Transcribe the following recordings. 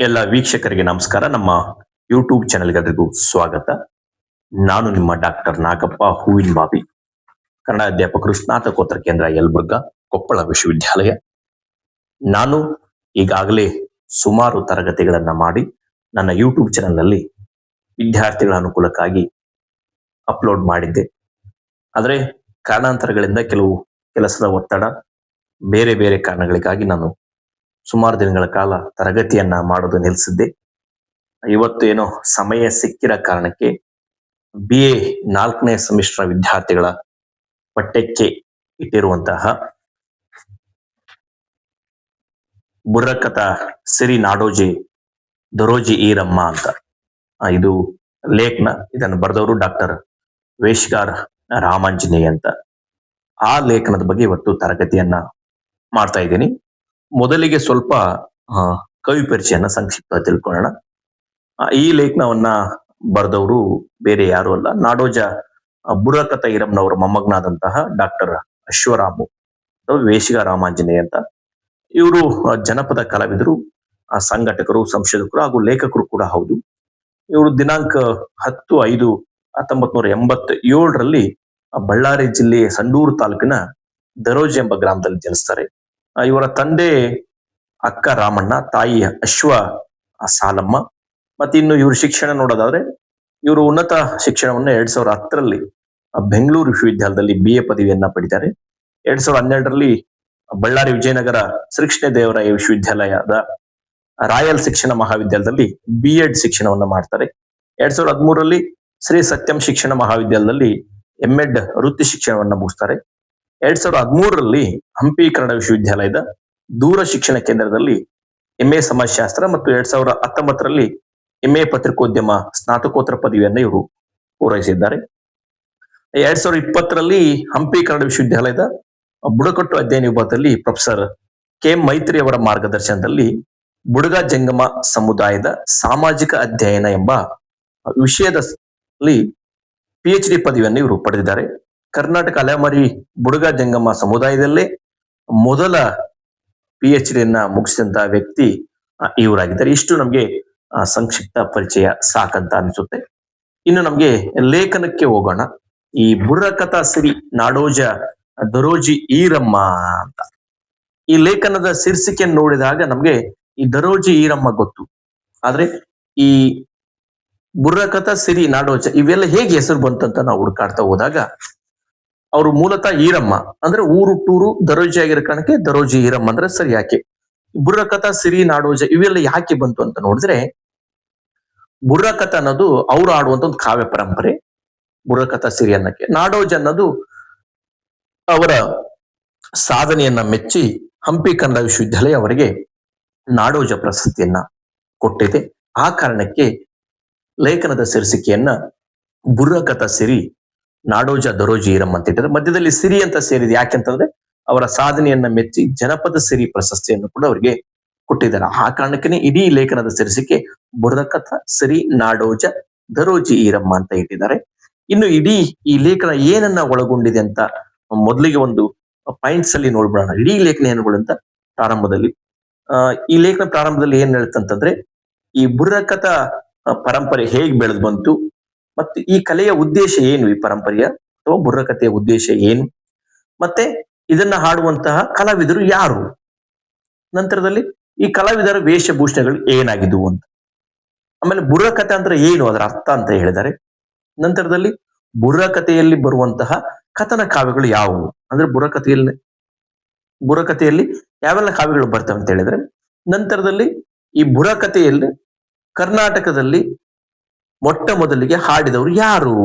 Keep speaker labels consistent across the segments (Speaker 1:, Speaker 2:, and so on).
Speaker 1: ಎಲ್ಲ ವೀಕ್ಷಕರಿಗೆ ನಮಸ್ಕಾರ. ನಮ್ಮ ಯೂಟ್ಯೂಬ್ ಚಾನೆಲ್ಗೆಲ್ಲರಿಗೂ ಸ್ವಾಗತ. ನಾನು ನಿಮ್ಮ ಡಾಕ್ಟರ್ ನಾಗಪ್ಪ ಹೂವಿನ ಬಾವಿ, ಕನ್ನಡ ಅಧ್ಯಾಪಕರು, ಸ್ನಾತಕೋತ್ತರ ಕೇಂದ್ರ ಯಲಬುರ್ಗಾ, ಕೊಪ್ಪಳ ವಿಶ್ವವಿದ್ಯಾಲಯ. ನಾನು ಈಗಾಗಲೇ ಸುಮಾರು ತರಗತಿಗಳನ್ನ ಮಾಡಿ ನನ್ನ ಯೂಟ್ಯೂಬ್ ಚಾನೆಲ್ನಲ್ಲಿ ವಿದ್ಯಾರ್ಥಿಗಳ ಅನುಕೂಲಕ್ಕಾಗಿ ಅಪ್ಲೋಡ್ ಮಾಡಿದ್ದೆ. ಆದರೆ ಕಾರಣಾಂತರಗಳಿಂದ ಕೆಲವು ಕೆಲಸದ ಒತ್ತಡ, ಬೇರೆ ಬೇರೆ ಕಾರಣಗಳಿಗಾಗಿ ನಾನು ಸುಮಾರು ದಿನಗಳ ಕಾಲ ತರಗತಿಯನ್ನ ಮಾಡೋದು ನಿಲ್ಲಿಸಿದ್ದೆ. ಇವತ್ತು ಏನೋ ಸಮಯ ಸಿಕ್ಕಿರೋ ಕಾರಣಕ್ಕೆ BA 4ನೇ ಸೆಮಿಸ್ಟರ್ ವಿದ್ಯಾರ್ಥಿಗಳ ಪಠ್ಯಕ್ಕೆ ಇಟ್ಟಿರುವಂತಹ ಬುರ್ರಕಥ ಸಿರಿ ನಾಡೋಜಿ ದೊರೋಜಿ ಈರಮ್ಮ ಅಂತ ಇದು ಲೇಖನ. ಇದನ್ನು ಬರೆದವರು ಡಾಕ್ಟರ್ ವೇಶ್ಗಾರ್ ರಾಮಾಂಜನೇಯ ಅಂತ. ಆ ಲೇಖನದ ಬಗ್ಗೆ ಇವತ್ತು ತರಗತಿಯನ್ನ ಮಾಡ್ತಾ ಇದ್ದೀನಿ. ಮೊದಲಿಗೆ ಸ್ವಲ್ಪ ಕವಿ ಪರಿಚಯನ ಸಂಕ್ಷಿಪ್ತ ತಿಳ್ಕೊಳ್ಳೋಣ. ಈ ಲೇಖನವನ್ನ ಬರೆದವರು ಬೇರೆ ಯಾರು ಅಲ್ಲ, ನಾಡೋಜ ಬುರ್ರಕಥ ಈರಮ್ಮನವರ ಮೊಮ್ಮಗನಾದಂತಹ ಡಾಕ್ಟರ್ ಅಶ್ವರಾಮು ವೇಶ್ಗಾರ್ ರಾಮಾಂಜನೇಯ ಅಂತ. ಇವರು ಜನಪದ ಕಲಾವಿದರು, ಸಂಘಟಕರು, ಸಂಶೋಧಕರು ಹಾಗೂ ಲೇಖಕರು ಕೂಡ ಹೌದು. ಇವರು ದಿನಾಂಕ 10/5/1987 ಬಳ್ಳಾರಿ ಜಿಲ್ಲೆಯ ಸಂಡೂರು ತಾಲೂಕಿನ ದರೋಜಿ ಎಂಬ ಗ್ರಾಮದಲ್ಲಿ ಜನಿಸ್ತಾರೆ. ಇವರ ತಂದೆ ಅಕ್ಕ ರಾಮಣ್ಣ, ತಾಯಿ ಅಶ್ವ ಸಾಲಮ್ಮ. ಮತ್ತೆ ಇನ್ನು ಇವ್ರ ಶಿಕ್ಷಣ ನೋಡೋದಾದ್ರೆ, ಇವರು ಉನ್ನತ ಶಿಕ್ಷಣವನ್ನ 2010ರಲ್ಲಿ ಬೆಂಗಳೂರು ವಿಶ್ವವಿದ್ಯಾಲಯದಲ್ಲಿ BA ಪದವಿಯನ್ನ ಪಡಿತಾರೆ. 2012ರಲ್ಲಿ ಬಳ್ಳಾರಿ ವಿಜಯನಗರ ಶ್ರೀಕೃಷ್ಣ ದೇವರಾಯ ವಿಶ್ವವಿದ್ಯಾಲಯದ ರಾಯಲ್ ಶಿಕ್ಷಣ ಮಹಾವಿದ್ಯಾಲಯದಲ್ಲಿ B.Ed ಶಿಕ್ಷಣವನ್ನ ಮಾಡ್ತಾರೆ. 2013ರಲ್ಲಿ ಶ್ರೀ ಸತ್ಯಂ ಶಿಕ್ಷಣ ಮಹಾವಿದ್ಯಾಲಯದಲ್ಲಿ M.Ed ವೃತ್ತಿ ಶಿಕ್ಷಣವನ್ನ ಮುಗಿಸ್ತಾರೆ. 2013ರಲ್ಲಿ ಹಂಪಿ ಕನ್ನಡ ವಿಶ್ವವಿದ್ಯಾಲಯದ ದೂರ ಶಿಕ್ಷಣ ಕೇಂದ್ರದಲ್ಲಿ MA ಸಮಾಜಶಾಸ್ತ್ರ ಮತ್ತು 2019ರಲ್ಲಿ MA ಪತ್ರಿಕೋದ್ಯಮ ಸ್ನಾತಕೋತ್ತರ ಪದವಿಯನ್ನು ಇವರು ಪೂರೈಸಿದ್ದಾರೆ. 2020ರಲ್ಲಿ ಹಂಪಿ ಕನ್ನಡ ವಿಶ್ವವಿದ್ಯಾಲಯದ ಬುಡಕಟ್ಟು ಅಧ್ಯಯನ ವಿಭಾಗದಲ್ಲಿ ಪ್ರೊಫೆಸರ್ K. ಮೈತ್ರಿ ಅವರ ಮಾರ್ಗದರ್ಶನದಲ್ಲಿ ಬುಡಗ ಜಂಗಮ ಸಮುದಾಯದ ಸಾಮಾಜಿಕ ಅಧ್ಯಯನ ಎಂಬ ವಿಷಯದಲ್ಲಿ PhD ಪದವಿಯನ್ನು ಇವರು ಪಡೆದಿದ್ದಾರೆ. ಕರ್ನಾಟಕ ಅಲೆಮಾರಿ ಬುಡಗ ಜಂಗಮ ಸಮುದಾಯದಲ್ಲೇ ಮೊದಲ PhD ಮುಗಿಸಿದಂತಹ ವ್ಯಕ್ತಿ ಇವರಾಗಿದ್ದಾರೆ. ಇಷ್ಟು ನಮ್ಗೆ ಸಂಕ್ಷಿಪ್ತ ಪರಿಚಯ ಸಾಕಂತ ಅನಿಸುತ್ತೆ. ಇನ್ನು ನಮ್ಗೆ ಲೇಖನಕ್ಕೆ ಹೋಗೋಣ. ಈ ಬುರ್ರಕಥ ಸಿರಿ ನಾಡೋಜ ದರೋಜಿ ಈರಮ್ಮ ಅಂತ ಈ ಲೇಖನದ ಶೀರ್ಷಿಕೆಯನ್ನು ನೋಡಿದಾಗ ನಮ್ಗೆ ಈ ದರೋಜಿ ಈರಮ್ಮ ಗೊತ್ತು, ಆದ್ರೆ ಈ ಬುರ್ರಕಥ ಸಿರಿ ನಾಡೋಜ ಇವೆಲ್ಲ ಹೇಗೆ ಹೆಸರು ಬಂತಂತ ನಾವು ಹುಡುಕಾಡ್ತಾ ಹೋದಾಗ, ಅವರು ಮೂಲತಃ ಈರಮ್ಮ ಅಂದ್ರೆ ಊರುಟ್ಟೂರು ದರೋಜಿ ಆಗಿರೋ ಕಾರಣಕ್ಕೆ ದರೋಜಿ ಈರಮ್ಮ ಅಂದ್ರೆ ಸರಿ. ಯಾಕೆ ಬುರ್ರಕಥ ಸಿರಿ ನಾಡೋಜ ಇವೆಲ್ಲ ಯಾಕೆ ಬಂತು ಅಂತ ನೋಡಿದ್ರೆ, ಬುರ್ರಕಥ ಅನ್ನೋದು ಅವ್ರು ಆಡುವಂತ ಒಂದು ಕಾವ್ಯ ಪರಂಪರೆ. ಬುರ್ರಕಥ ಸಿರಿ ಅನ್ನಕ್ಕೆ ನಾಡೋಜ ಅನ್ನೋದು ಅವರ ಸಾಧನೆಯನ್ನ ಮೆಚ್ಚಿ ಹಂಪಿ ಕನ್ನಡ ವಿಶ್ವವಿದ್ಯಾಲಯ ಅವರಿಗೆ ನಾಡೋಜ ಪ್ರಶಸ್ತಿಯನ್ನ ಕೊಟ್ಟಿದೆ. ಆ ಕಾರಣಕ್ಕೆ ಲೇಖನದ ಶೀರ್ಷಿಕೆಯನ್ನ ಬುರ್ರಕಥ ಸಿರಿ ನಾಡೋಜ ದರೋಜಿ ಈರಮ್ಮ ಅಂತ ಇಟ್ಟಿದ್ದಾರೆ. ಮಧ್ಯದಲ್ಲಿ ಸಿರಿ ಅಂತ ಸೇರಿದೆ. ಯಾಕೆಂತಂದ್ರೆ ಅವರ ಸಾಧನೆಯನ್ನ ಮೆಚ್ಚಿ ಜನಪದ ಸಿರಿ ಪ್ರಶಸ್ತಿಯನ್ನು ಕೂಡ ಅವರಿಗೆ ಕೊಟ್ಟಿದ್ದಾರೆ. ಆ ಕಾರಣಕ್ಕೆ ಇಡೀ ಲೇಖನದ ಶೀರ್ಷಿಕೆ ಬುರ್ರಕಥ ಸಿರಿ ನಾಡೋಜ ದರೋಜಿ ಈರಮ್ಮ ಅಂತ ಇಟ್ಟಿದ್ದಾರೆ. ಇನ್ನು ಇಡೀ ಈ ಲೇಖನ ಏನನ್ನ ಒಳಗೊಂಡಿದೆ ಅಂತ ಮೊದಲಿಗೆ ಒಂದು ಪಾಯಿಂಟ್ಸ್ ಅಲ್ಲಿ ನೋಡ್ಬಿಡೋಣ. ಇಡೀ ಲೇಖನ ಏನುಗಳು ಅಂತ ಪ್ರಾರಂಭದಲ್ಲಿ ಈ ಲೇಖನ ಪ್ರಾರಂಭದಲ್ಲಿ ಏನ್ ಹೇಳ್ತಂತಂದ್ರೆ, ಈ ಬುರ್ರಕಥ ಪರಂಪರೆ ಹೇಗೆ ಬೆಳೆದು ಬಂತು, ಮತ್ತೆ ಈ ಕಲೆಯ ಉದ್ದೇಶ ಏನು, ಈ ಪರಂಪರೆಯ ಅಥವಾ ಬುರ್ರಕಥೆಯ ಉದ್ದೇಶ ಏನು, ಮತ್ತೆ ಇದನ್ನ ಹಾಡುವಂತಹ ಕಲಾವಿದರು ಯಾರು, ನಂತರದಲ್ಲಿ ಈ ಕಲಾವಿದರ ವೇಷಭೂಷಣಗಳು ಏನಾಗಿದ್ವು ಅಂತ, ಆಮೇಲೆ ಬುರ್ರಕಥೆ ಅಂದ್ರೆ ಏನು, ಅದರ ಅರ್ಥ ಅಂತ ಹೇಳಿದ್ದಾರೆ. ನಂತರದಲ್ಲಿ ಬುರ್ರಕಥೆಯಲ್ಲಿ ಬರುವಂತಹ ಕಥನ ಕಾವ್ಯಗಳು ಯಾವುವು, ಅಂದ್ರೆ ಬುರ್ರಕಥೆಯಲ್ಲಿ ಯಾವೆಲ್ಲ ಕಾವ್ಯಗಳು ಬರ್ತವೆ ಅಂತ ಹೇಳಿದ್ರೆ, ನಂತರದಲ್ಲಿ ಈ ಬುರ್ರಕಥೆಯಲ್ಲಿ ಕರ್ನಾಟಕದಲ್ಲಿ ಮೊಟ್ಟ ಮೊದಲಿಗೆ ಹಾಡಿದವರು ಯಾರು,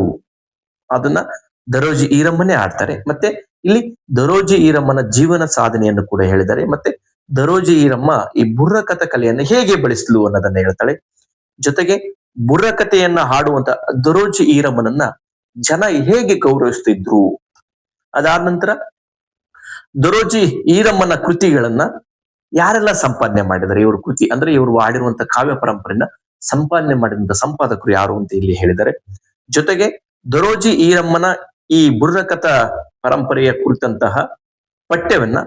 Speaker 1: ಅದನ್ನ ದರೋಜಿ ಈರಮ್ಮನೇ ಆಡ್ತಾರೆ. ಮತ್ತೆ ಇಲ್ಲಿ ದರೋಜಿ ಈರಮ್ಮನ ಜೀವನ ಸಾಧನೆಯನ್ನು ಕೂಡ ಹೇಳಿದ್ದಾರೆ. ಮತ್ತೆ ದರೋಜಿ ಈರಮ್ಮ ಈ ಬುರ್ರಕಥ ಕಲೆಯನ್ನು ಹೇಗೆ ಬೆಳೆಸಲು ಅನ್ನೋದನ್ನ ಹೇಳ್ತಾಳೆ. ಜೊತೆಗೆ ಬುರ್ರಕಥೆಯನ್ನ ಹಾಡುವಂತ ದರೋಜಿ ಈರಮ್ಮನನ್ನ ಜನ ಹೇಗೆ ಗೌರವಿಸ್ತಿದ್ರು, ಅದಾದ ನಂತರ ದರೋಜಿ ಈರಮ್ಮನ ಕೃತಿಗಳನ್ನ ಯಾರೆಲ್ಲ ಸಂಪಾದನೆ ಮಾಡಿದ್ದಾರೆ, ಇವ್ರ ಕೃತಿ ಅಂದ್ರೆ ಇವರು ಆಡಿರುವಂತ ಕಾವ್ಯ ಪರಂಪರೆಯನ್ನ ಸಂಪಾದನೆ ಮಾಡಿದಂತ ಸಂಪಾದಕರು ಯಾರು ಅಂತ ಇಲ್ಲಿ ಹೇಳಿದ್ದಾರೆ. ಜೊತೆಗೆ ದರೋಜಿ ಈರಮ್ಮನ ಈ ಬುರ್ರಕಥ ಪರಂಪರೆಯ ಕುರಿತಂತಹ ಪಠ್ಯವನ್ನ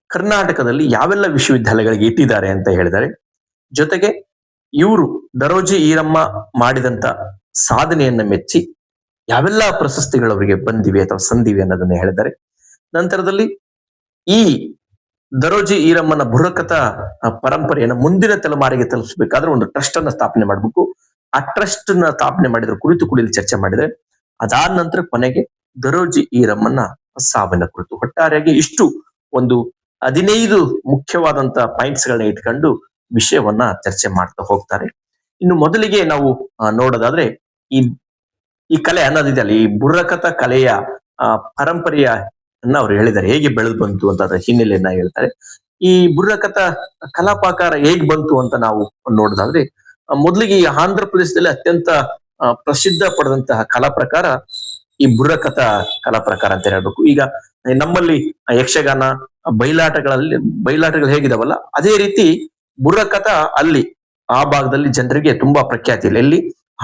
Speaker 1: ಕರ್ನಾಟಕದಲ್ಲಿ ಯಾವೆಲ್ಲ ವಿಶ್ವವಿದ್ಯಾಲಯಗಳಿಗೆ ಇಟ್ಟಿದ್ದಾರೆ ಅಂತ ಹೇಳಿದ್ದಾರೆ. ಜೊತೆಗೆ ಇವರು ದರೋಜಿ ಈರಮ್ಮ ಮಾಡಿದಂತ ಸಾಧನೆಯನ್ನ ಮೆಚ್ಚಿ ಯಾವೆಲ್ಲ ಪ್ರಶಸ್ತಿಗಳು ಅವರಿಗೆ ಬಂದಿವೆ ಅಥವಾ ಸಂದಿವೆ ಅನ್ನೋದನ್ನ ಹೇಳಿದ್ದಾರೆ. ನಂತರದಲ್ಲಿ ಈ ದರೋಜಿ ಈರಮ್ಮನ ಬುರ್ರಕಥ ಪರಂಪರೆಯನ್ನು ಮುಂದಿನ ತಲೆಮಾರಿಗೆ ತಲುಪಿಸಬೇಕಾದ್ರೆ ಒಂದು ಟ್ರಸ್ಟ್ ಅನ್ನ ಸ್ಥಾಪನೆ ಮಾಡಬೇಕು. ಆ ಟ್ರಸ್ಟ್ ನ ಸ್ಥಾಪನೆ ಮಾಡಿದ್ರ ಕುರಿತು ಕೂಡ ಇಲ್ಲಿ ಚರ್ಚೆ ಮಾಡಿದ್ರೆ, ಅದಾದ ನಂತರ ಕೊನೆಗೆ ದರೋಜಿ ಈರಮ್ಮನ ಸಾವಿನ ಕುರಿತು ಒಟ್ಟಾರೆಯಾಗಿ ಇಷ್ಟು ಒಂದು 15 ಮುಖ್ಯವಾದಂತ ಪಾಯಿಂಟ್ಸ್ ಗಳನ್ನ ಇಟ್ಕೊಂಡು ವಿಷಯವನ್ನ ಚರ್ಚೆ ಮಾಡ್ತಾ ಹೋಗ್ತಾರೆ. ಇನ್ನು ಮೊದಲಿಗೆ ನಾವು ನೋಡೋದಾದ್ರೆ ಈ ಈ ಕಲೆ ಅನ್ನೋದಿದೆಯಲ್ಲ, ಈ ಬುರ್ರಕಥ ಕಲೆಯ ಪರಂಪರೆಯ ಅವ್ರು ಹೇಳಿದ್ದಾರೆ ಹೇಗೆ ಬೆಳೆದು ಬಂತು ಅಂತ ಅದರ ಹಿನ್ನೆಲೆಯನ್ನ ಹೇಳ್ತಾರೆ. ಈ ಬುರ್ರಕಥ ಕಲಾಪಾಕಾರ ಹೇಗ್ ಬಂತು ಅಂತ ನಾವು ನೋಡೋದಾದ್ರೆ, ಮೊದಲಿಗೆ ಈ ಆಂಧ್ರ ಪ್ರದೇಶದಲ್ಲಿ ಅತ್ಯಂತ ಪ್ರಸಿದ್ಧ ಪಡೆದಂತಹ ಕಲಾ ಪ್ರಕಾರ ಈ ಬುರ್ರಕಥ ಕಲಾ ಪ್ರಕಾರ ಅಂತ ಹೇಳ್ಬೇಕು. ಈಗ ನಮ್ಮಲ್ಲಿ ಯಕ್ಷಗಾನ ಬಯಲಾಟಗಳು ಹೇಗಿದಾವಲ್ಲ, ಅದೇ ರೀತಿ ಬುರ್ರಕಥ ಅಲ್ಲಿ ಆ ಭಾಗದಲ್ಲಿ ಜನರಿಗೆ ತುಂಬಾ ಪ್ರಖ್ಯಾತಿ ಇಲ್ಲ, ಎಲ್ಲಿ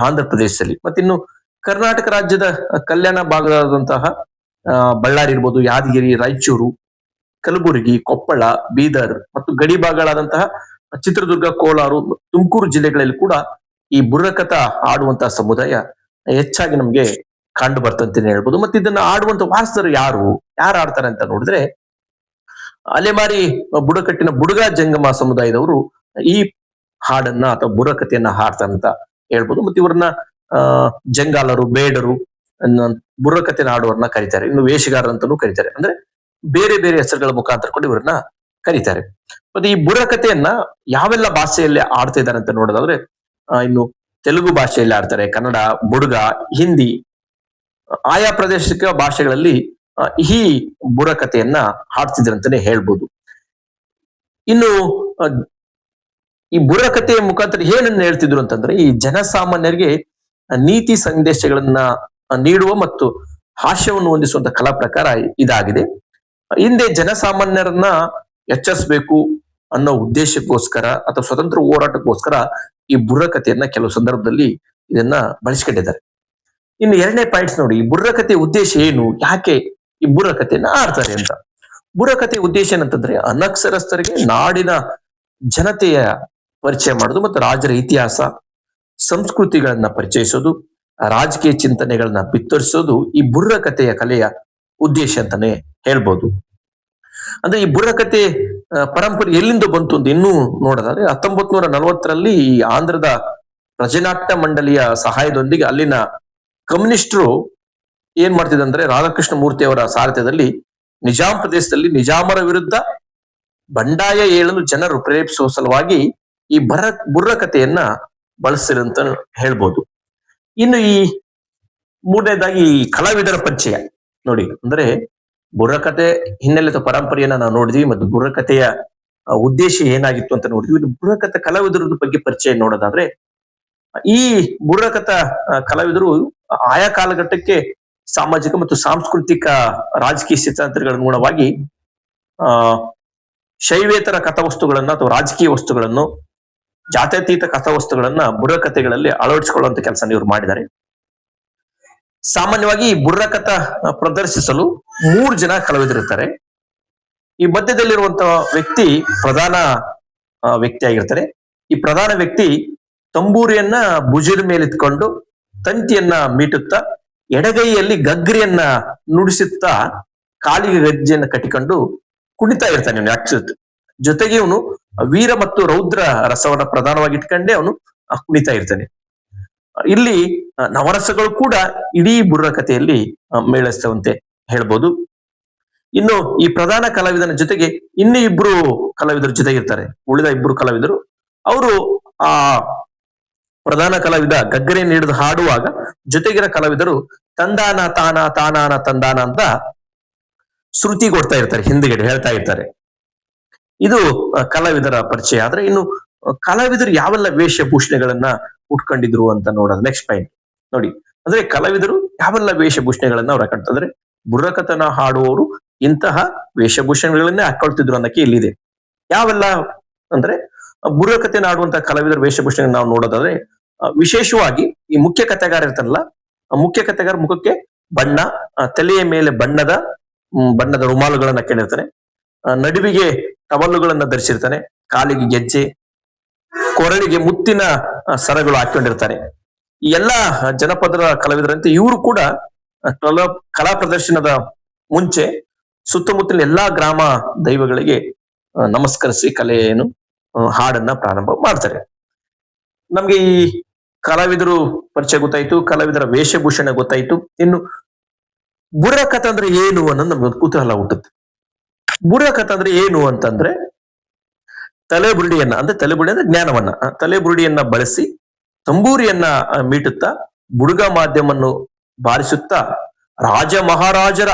Speaker 1: ಆಂಧ್ರ ಪ್ರದೇಶದಲ್ಲಿ. ಮತ್ತಿನ್ನು ಕರ್ನಾಟಕ ರಾಜ್ಯದ ಕಲ್ಯಾಣ ಭಾಗದಾದಂತಹ ಬಳ್ಳಾರಿ ಇರ್ಬೋದು, ಯಾದಗಿರಿ, ರಾಯಚೂರು, ಕಲಬುರಗಿ, ಕೊಪ್ಪಳ, ಬೀದರ್ ಮತ್ತು ಗಡಿ ಭಾಗಗಳಾದಂತಹ ಚಿತ್ರದುರ್ಗ, ಕೋಲಾರ, ತುಮಕೂರು ಜಿಲ್ಲೆಗಳಲ್ಲಿ ಕೂಡ ಈ ಬುರ್ರಕಥ ಆಡುವಂತಹ ಸಮುದಾಯ ಹೆಚ್ಚಾಗಿ ನಮ್ಗೆ ಕಂಡು ಬರ್ತಂತಾನೆ ಹೇಳ್ಬೋದು. ಮತ್ತೆ ಇದನ್ನ ಆಡುವಂತ ವಾರಸರು ಯಾರು ಆಡ್ತಾರೆ ಅಂತ ನೋಡಿದ್ರೆ, ಅಲೆಮಾರಿ ಬುಡಕಟ್ಟಿನ ಬುಡುಗ ಜಂಗಮ ಸಮುದಾಯದವರು ಈ ಹಾಡನ್ನ ಅಥವಾ ಬುರ್ರಕಥೆಯನ್ನ ಹಾಡ್ತಾರೆ ಅಂತ ಹೇಳ್ಬೋದು. ಮತ್ತೆ ಇವ್ರನ್ನ ಜಂಗಾಲರು, ಬೇಡರು, ಬುರ್ರಕಥೆನ ಆಡುವವರನ್ನ ಕರೀತಾರೆ. ಇನ್ನು ವೇಷಗಾರರು ಅಂತಾನೂ ಕರೀತಾರೆ. ಅಂದ್ರೆ ಬೇರೆ ಬೇರೆ ಹೆಸರುಗಳ ಮುಖಾಂತರ ಕೂಡ ಇವ್ರನ್ನ ಕರೀತಾರೆ. ಮತ್ತೆ ಈ ಬುರ್ರಕಥೆಯನ್ನ ಯಾವೆಲ್ಲ ಭಾಷೆಯಲ್ಲಿ ಆಡ್ತಾ ಇದ್ದಾರೆ ಅಂತ ನೋಡೋದಾದ್ರೆ, ಇನ್ನು ತೆಲುಗು ಭಾಷೆಯಲ್ಲಿ ಆಡ್ತಾರೆ, ಕನ್ನಡ, ಬುಡುಗ, ಹಿಂದಿ, ಆಯಾ ಪ್ರದೇಶಿಕ ಭಾಷೆಗಳಲ್ಲಿ ಈ ಬುರ್ರಕಥೆಯನ್ನ ಹಾಡ್ತಿದ್ರಂತಾನೆ ಹೇಳ್ಬೋದು. ಇನ್ನು ಈ ಬುರ್ರಕಥೆಯ ಮುಖಾಂತರ ಏನನ್ನ ಹೇಳ್ತಿದ್ರು ಅಂತಂದ್ರೆ, ಈ ಜನಸಾಮಾನ್ಯರಿಗೆ ನೀತಿ ಸಂದೇಶಗಳನ್ನ ನೀಡುವ ಮತ್ತು ಹಾಸ್ಯವನ್ನು ಹೊಂದಿಸುವಂತ ಕಲಾ ಪ್ರಕಾರ ಇದಾಗಿದೆ. ಹಿಂದೆ ಜನಸಾಮಾನ್ಯರನ್ನ ಎಚ್ಚರಿಸಬೇಕು ಅನ್ನೋ ಉದ್ದೇಶಕ್ಕೋಸ್ಕರ ಅಥವಾ ಸ್ವತಂತ್ರ ಹೋರಾಟಕ್ಕೋಸ್ಕರ ಈ ಬುರ್ರಕಥೆಯನ್ನ ಕೆಲವು ಸಂದರ್ಭದಲ್ಲಿ ಇದನ್ನ ಬಳಸ್ಕೊಂಡಿದ್ದಾರೆ. ಇನ್ನು ಎರಡನೇ ಪಾಯಿಂಟ್ಸ್ ನೋಡಿ, ಈ ಬುರ್ರಕಥೆಯ ಉದ್ದೇಶ ಏನು, ಯಾಕೆ ಈ ಬುರ್ರಕಥೆಯನ್ನ ಆಡ್ತಾರೆ ಅಂತ. ಬುರ್ರಕಥೆಯ ಉದ್ದೇಶ ಏನಂತಂದ್ರೆ, ಅನಕ್ಷರಸ್ಥರಿಗೆ ನಾಡಿನ ಜನತೆಯ ಪರಿಚಯ ಮಾಡೋದು ಮತ್ತು ರಾಜರ ಇತಿಹಾಸ, ಸಂಸ್ಕೃತಿಗಳನ್ನ ಪರಿಚಯಿಸೋದು, ರಾಜಕೀಯ ಚಿಂತನೆಗಳನ್ನ ಬಿತ್ತರಿಸೋದು ಈ ಬುರ್ರಕಥೆಯ ಕಲೆಯ ಉದ್ದೇಶ ಅಂತಾನೆ ಹೇಳ್ಬೋದು. ಅಂದ್ರೆ ಈ ಬುರ್ರಕಥೆ ಪರಂಪರೆ ಎಲ್ಲಿಂದ ಬಂತು ಅಂತ ಇನ್ನೂ ನೋಡೋದಾದ್ರೆ, 1940ರಲ್ಲಿ ಈ ಆಂಧ್ರದ ಪ್ರಜನಾಟ್ಯ ಮಂಡಳಿಯ ಸಹಾಯದೊಂದಿಗೆ ಅಲ್ಲಿನ ಕಮ್ಯುನಿಸ್ಟರು ಏನ್ ಮಾಡ್ತಿದಂದ್ರೆ, ರಾಧಾಕೃಷ್ಣ ಮೂರ್ತಿ ಅವರ ಸಾರಥ್ಯದಲ್ಲಿ ನಿಜಾಂ ಪ್ರದೇಶದಲ್ಲಿ ನಿಜಾಮರ ವಿರುದ್ಧ ಬಂಡಾಯ ಏಳಲು ಜನರು ಪ್ರೇರೇಪಿಸುವ ಸಲುವಾಗಿ ಈ ಬುರ್ರಕಥೆಯನ್ನ ಬಳಸಿರಂತ ಹೇಳ್ಬೋದು. ಇನ್ನು ಈ ಮೂರನೇದಾಗಿ ಈ ಕಲಾವಿದರ ಪರಿಚಯ ನೋಡಿ, ಅಂದ್ರೆ ಬುರ್ರಕಥೆ ಹಿನ್ನೆಲೆ ಅಥವಾ ಪರಂಪರೆಯನ್ನ ನಾವು ನೋಡಿದ್ವಿ ಮತ್ತು ಬುರ್ರಕಥೆಯ ಉದ್ದೇಶ ಏನಾಗಿತ್ತು ಅಂತ ನೋಡಿದ್ವಿ. ಇದು ಬುರ್ರಕಥೆ ಕಲಾವಿದರ ಬಗ್ಗೆ ಪರಿಚಯ ನೋಡೋದಾದ್ರೆ, ಈ ಬುರ್ರಕಥ ಕಲಾವಿದರು ಆಯಾ ಕಾಲಘಟ್ಟಕ್ಕೆ ಸಾಮಾಜಿಕ ಮತ್ತು ಸಾಂಸ್ಕೃತಿಕ ರಾಜಕೀಯ ಸ್ಥಿತ್ಯಂತರಗಳ ಅನುಗುಣವಾಗಿ ಶೈವೇತರ ಕಥಾವಸ್ತುಗಳನ್ನ ಅಥವಾ ರಾಜಕೀಯ ವಸ್ತುಗಳನ್ನು, ಜಾತ್ಯತೀತ ಕಥಾವಸ್ತುಗಳನ್ನ ಬುರ್ರಕಥೆಗಳಲ್ಲಿ ಅಳವಡಿಸಿಕೊಳ್ಳುವಂತ ಕೆಲಸ ಇವರು ಮಾಡಿದ್ದಾರೆ. ಸಾಮಾನ್ಯವಾಗಿ ಈ ಬುರ್ರಕಥ ಪ್ರದರ್ಶಿಸಲು 3 ಜನ ಕಲಾವಿದರಿರ್ತಾರೆ. ಈ ಮಧ್ಯದಲ್ಲಿರುವಂತಹ ವ್ಯಕ್ತಿ ಪ್ರಧಾನ ವ್ಯಕ್ತಿ ಆಗಿರ್ತಾರೆ. ಈ ಪ್ರಧಾನ ವ್ಯಕ್ತಿ ತಂಬೂರಿಯನ್ನ ಭುಜದ ಮೇಲಿತ್ಕೊಂಡು ತಂತಿಯನ್ನ ಮೀಟುತ್ತಾ ಎಡಗೈಯಲ್ಲಿ ಗಗ್ರಿಯನ್ನ ನುಡಿಸುತ್ತಾ ಕಾಲಿಗೆ ಗಜ್ಜೆಯನ್ನು ಕಟ್ಟಿಕೊಂಡು ಕುಣಿತಾ ಇರ್ತಾನೆ ಅವನು. ಜೊತೆಗೆ ಅವನು ವೀರ ಮತ್ತು ರೌದ್ರ ರಸವನ್ನ ಪ್ರಧಾನವಾಗಿ ಇಟ್ಕೊಂಡೇ ಅವನು ಕುಣಿತಾ ಇರ್ತಾನೆ. ಇಲ್ಲಿ ನವರಸಗಳು ಕೂಡ ಇಡೀ ಬುರ್ರಕಥೆಯಲ್ಲಿ ಮೇಳೈಸ್ತವಂತೆ ಹೇಳ್ಬೋದು. ಇನ್ನು ಈ ಪ್ರಧಾನ ಕಲಾವಿದನ ಜೊತೆಗೆ ಇನ್ನೂ 2 ಕಲಾವಿದರ ಜೊತೆಗಿರ್ತಾರೆ. ಉಳಿದ 2 ಕಲಾವಿದರು ಅವರು ಆ ಪ್ರಧಾನ ಕಲಾವಿದ ಗಗ್ಗರೆಯನ್ನು ಹಿಡಿದು ಹಾಡುವಾಗ ಜೊತೆಗಿರೋ ಕಲಾವಿದರು ತಂದಾನ ತಾನ ತಾನಾನ ತಂದಾನ ಅಂತ ಶ್ರುತಿ ಕೊಡ್ತಾ ಇರ್ತಾರೆ, ಹಿಂದ್ಗಡೆ ಹೇಳ್ತಾ ಇರ್ತಾರೆ. ಇದು ಕಲಾವಿದರ ಪರಿಚಯ. ಆದ್ರೆ ಇನ್ನು ಕಲಾವಿದರು ಯಾವೆಲ್ಲ ವೇಷಭೂಷಣಗಳನ್ನ ಉಟ್ಕೊಂಡಿದ್ರು ಅಂತ ನೋಡೋದು ನೆಕ್ಸ್ಟ್ ಪಾಯಿಂಟ್ ನೋಡಿ. ಅಂದ್ರೆ ಕಲಾವಿದರು ಯಾವೆಲ್ಲ ವೇಷಭೂಷಣಗಳನ್ನ ಅವ್ರು ಹಾಕೊಂಡ್ರೆ, ಬುರ್ರಕಥನ ಹಾಡುವವರು ಇಂತಹ ವೇಷಭೂಷಣಗಳನ್ನೇ ಹಾಕೊಳ್ತಿದ್ರು ಅನ್ನಕ್ಕೆ ಇಲ್ಲಿದೆ. ಯಾವೆಲ್ಲ ಅಂದ್ರೆ, ಬುರ್ರಕಥೆನ ಆಡುವಂತಹ ಕಲಾವಿದರ ವೇಷಭೂಷಣ ನಾವು ನೋಡೋದಾದ್ರೆ, ವಿಶೇಷವಾಗಿ ಈ ಮುಖ್ಯ ಕಥೆಗಾರ ಇರ್ತಾನಲ್ಲ, ಮುಖ್ಯ ಕಥೆಗಾರ ಮುಖಕ್ಕೆ ಬಣ್ಣ, ತಲೆಯ ಮೇಲೆ ಬಣ್ಣದ ರುಮಾಲುಗಳನ್ನ ಹಾಕೊಂಡಿರ್ತಾನೆ, ನಡುವಿಗೆ ಟವಲುಗಳನ್ನ ಧರಿಸಿರ್ತಾನೆ, ಕಾಲಿಗೆ ಗೆಜ್ಜೆ, ಕೊರಳಿಗೆ ಮುತ್ತಿನ ಸರಗಳು ಹಾಕೊಂಡಿರ್ತಾರೆ. ಈ ಎಲ್ಲಾ ಜನಪದರ ಕಲಾವಿದರಂತೆ ಇವರು ಕೂಡ ಕಲಾ ಪ್ರದರ್ಶನದ ಮುಂಚೆ ಸುತ್ತಮುತ್ತಲಿನ ಎಲ್ಲಾ ಗ್ರಾಮ ದೈವಗಳಿಗೆ ನಮಸ್ಕರಿಸಿ ಕಲೆಯನ್ನು ಹಾಡನ್ನ ಪ್ರಾರಂಭ ಮಾಡ್ತಾರೆ. ನಮ್ಗೆ ಈ ಕಲಾವಿದರು ಪರಿಚಯ ಗೊತ್ತಾಯ್ತು, ಕಲಾವಿದರ ವೇಷಭೂಷಣ ಗೊತ್ತಾಯ್ತು. ಇನ್ನು ಬುರ್ರಕಥೆ ಅಂದ್ರೆ ಏನು ಅನ್ನೋದು ನಮ್ಗೆ ಕುತೂಹಲ ಹುಟ್ಟುತ್ತೆ. ಬುರ್ರಕಥೆ ಅಂದ್ರೆ ಏನು ಅಂತಂದ್ರೆ ತಲೆಬುರುಡಿಯನ್ನ ಅಂದ್ರೆ ಜ್ಞಾನವನ್ನ ತಲೆಬುರುಡಿಯನ್ನ ಬಳಸಿ ತಂಬೂರಿಯನ್ನ ಮೀಟುತ್ತಾ ಬುಡುಗ ಮಾಧ್ಯಮವನ್ನು ಬಾರಿಸುತ್ತಾ ರಾಜ ಮಹಾರಾಜರ